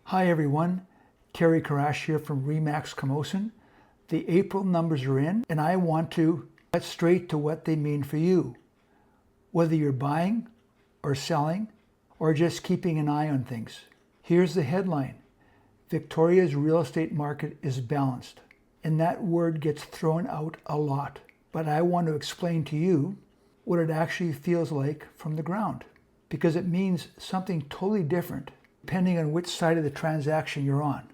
Hi everyone, Terry Karash here from Remax Camosun. The April numbers are in and I want to get straight to what they mean for you. Whether you're buying or selling or just keeping an eye on things. Here's the headline. Victoria's real estate market is balanced. And that word gets thrown out a lot. But I want to explain to you what it actually feels like from the ground. Because it means something totally different depending on which side of the transaction you're on.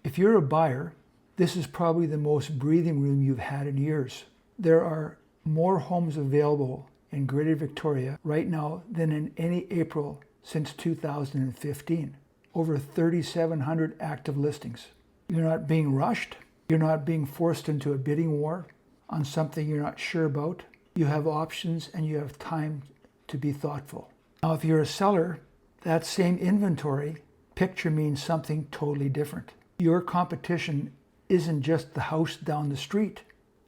If you're a buyer, this is probably the most breathing room you've had in years. There are more homes available in Greater Victoria right now than in any April since 2015. Over 3,700 active listings. You're not being rushed. You're not being forced into a bidding war on something you're not sure about. You have options and you have time to be thoughtful. Now, if you're a seller, that same inventory picture means something totally different. Your competition isn't just the house down the street.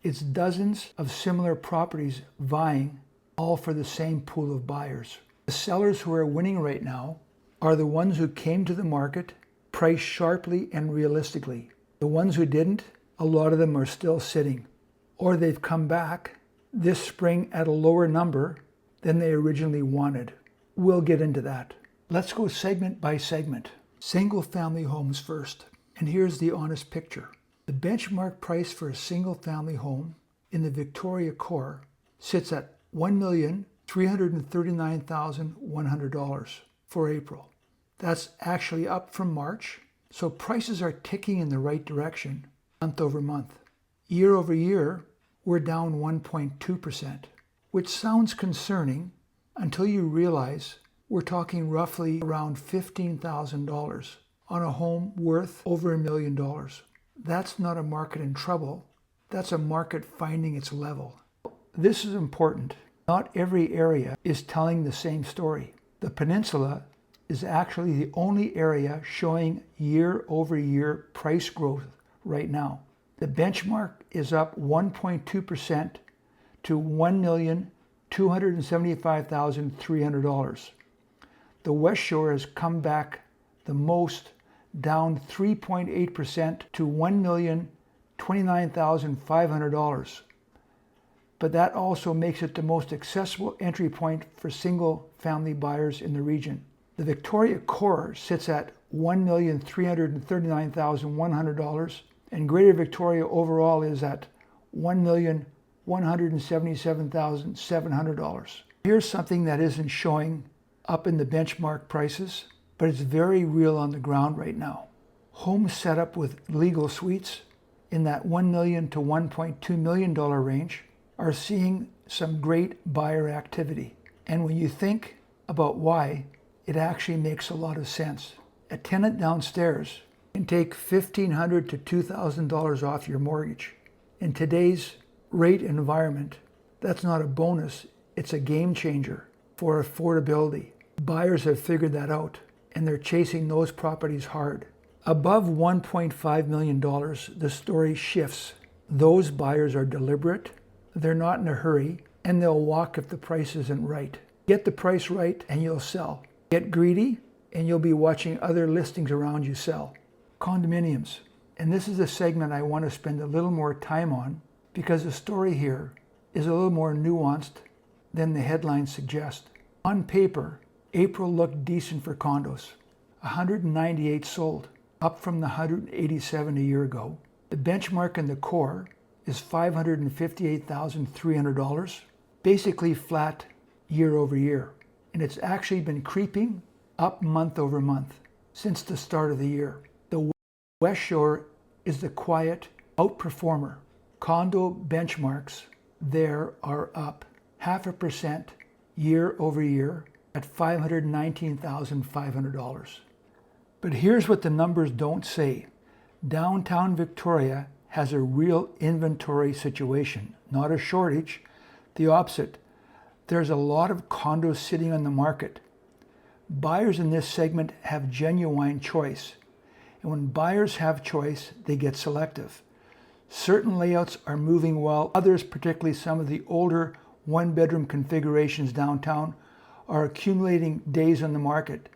It's dozens of similar properties vying, all for the same pool of buyers. The sellers who are winning right now are the ones who came to the market priced sharply and realistically. The ones who didn't, a lot of them are still sitting. Or they've come back this spring at a lower number than they originally wanted. We'll get into that. Let's go segment by segment. Single family homes first. And here's the honest picture. The benchmark price for a single family home in the Victoria core sits at $1,339,100 for April. That's actually up from March, so prices are ticking in the right direction month over month. Year over year, we're down 1.2%, which sounds concerning until you realize we're talking roughly around $15,000 on a home worth over $1 million. That's not a market in trouble. That's a market finding its level. This is important. Not every area is telling the same story. The peninsula is actually the only area showing year-over-year price growth right now. The benchmark is up 1.2% to $1,275,300. The West Shore has come back the most, down 3.8% to $1,029,500. But that also makes it the most accessible entry point for single family buyers in the region. The Victoria core sits at $1,339,100 and Greater Victoria overall is at $1,177,700. Here's something that isn't showing up in the benchmark prices, but it's very real on the ground right now. Homes set up with legal suites in that $1 million to $1.2 million range are seeing some great buyer activity. And when you think about why, it actually makes a lot of sense. A tenant downstairs can take $1,500 to $2,000 off your mortgage. In today's rate environment, that's not a bonus, it's a game changer for affordability. Buyers have figured that out and they're chasing those properties hard. Above $1.5 million, the story shifts. Those buyers are deliberate, they're not in a hurry, and they'll walk if the price isn't right. Get the price right and you'll sell. Get greedy and you'll be watching other listings around you sell. Condominiums. And this is a segment I want to spend a little more time on because the story here is a little more nuanced than the headlines suggest. On paper, April looked decent for condos. 198 sold, up from the 187 a year ago. The benchmark in the core is $558,300, basically flat year over year. And it's actually been creeping up month over month since the start of the year. The West Shore is the quiet outperformer. Condo benchmarks there are up 0.5% year over year at $519,500. But here's what the numbers don't say. Downtown Victoria has a real inventory situation, not a shortage, the opposite. There's a lot of condos sitting on the market. Buyers in this segment have genuine choice. And when buyers have choice, they get selective. Certain layouts are moving well. Others, particularly some of the older one-bedroom configurations downtown, are accumulating days on the market.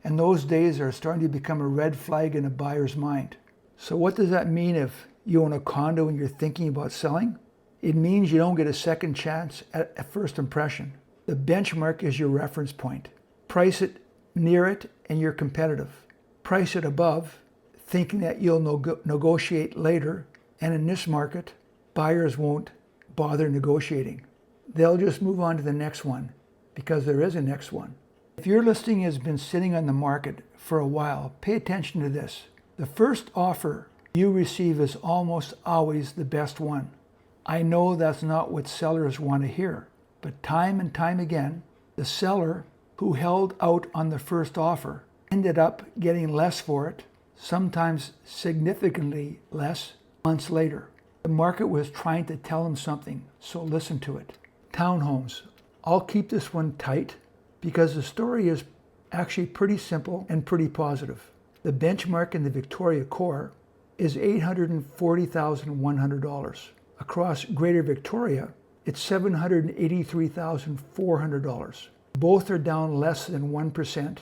and those days are starting to become a red flag in a buyer's mind. So what does that mean if you own a condo and you're thinking about selling? It means you don't get a second chance at first impression. The benchmark is your reference point. Price it near it and you're competitive. Price it above, thinking that you'll negotiate later, and in this market, buyers won't bother negotiating. They'll just move on to the next one because there is a next one. If your listing has been sitting on the market for a while, pay attention to this. The first offer you receive is almost always the best one. I know that's not what sellers want to hear, but time and time again, the seller who held out on the first offer ended up getting less for it, sometimes significantly less, months later. The market was trying to tell them something, so listen to it. Townhomes. I'll keep this one tight because the story is actually pretty simple and pretty positive. The benchmark in the Victoria core is $840,100. Across Greater Victoria, it's $783,400. Both are down less than 1%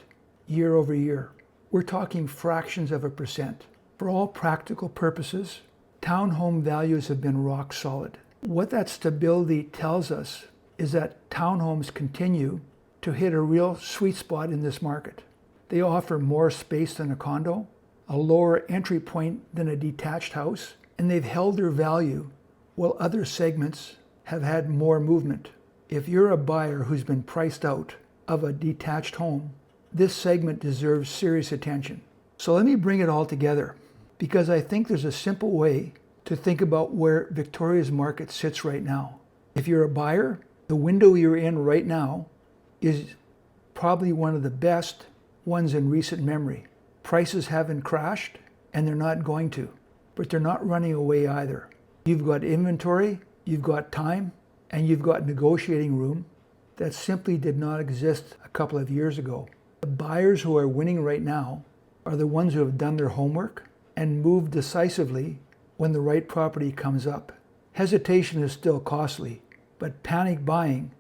year over year. We're talking fractions of a percent. For all practical purposes, townhome values have been rock solid. What that stability tells us is that townhomes continue to hit a real sweet spot in this market. They offer more space than a condo, a lower entry point than a detached house, and they've held their value while other segments have had more movement. If you're a buyer who's been priced out of a detached home, this segment deserves serious attention. So let me bring it all together because I think there's a simple way to think about where Victoria's market sits right now. If you're a buyer, the window you're in right now is probably one of the best ones in recent memory. Prices haven't crashed and they're not going to, but they're not running away either. You've got inventory, you've got time, and you've got negotiating room that simply did not exist a couple of years ago. The buyers who are winning right now are the ones who have done their homework and moved decisively when the right property comes up. Hesitation is still costly, but panic buying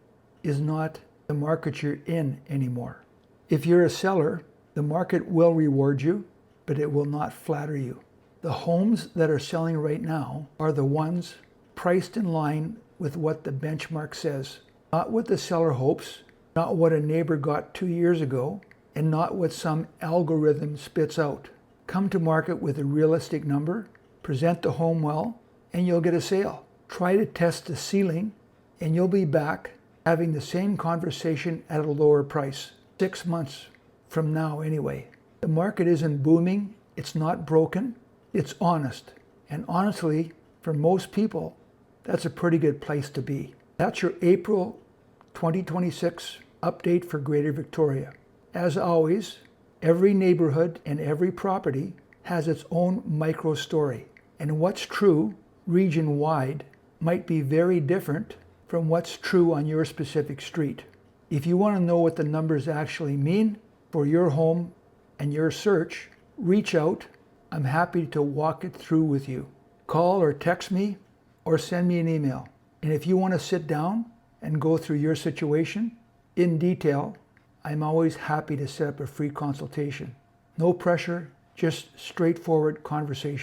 is not the market you're in anymore. If you're a seller, the market will reward you, but it will not flatter you. The homes that are selling right now are the ones priced in line with what the benchmark says, not what the seller hopes, not what a neighbor got 2 years ago, and not what some algorithm spits out. Come to market with a realistic number, present the home well, and you'll get a sale. Try to test the ceiling, and you'll be back having the same conversation at a lower price. 6 months from now anyway. The market isn't booming, it's not broken, it's honest. And honestly, for most people, that's a pretty good place to be. That's your April 2026 update for Greater Victoria. As always, every neighborhood and every property has its own micro story. And what's true region-wide might be very different from what's true on your specific street. If you want to know what the numbers actually mean for your home and your search, reach out. I'm happy to walk it through with you. Call or text me or send me an email. And if you want to sit down and go through your situation in detail, I'm always happy to set up a free consultation. No pressure, just straightforward conversation.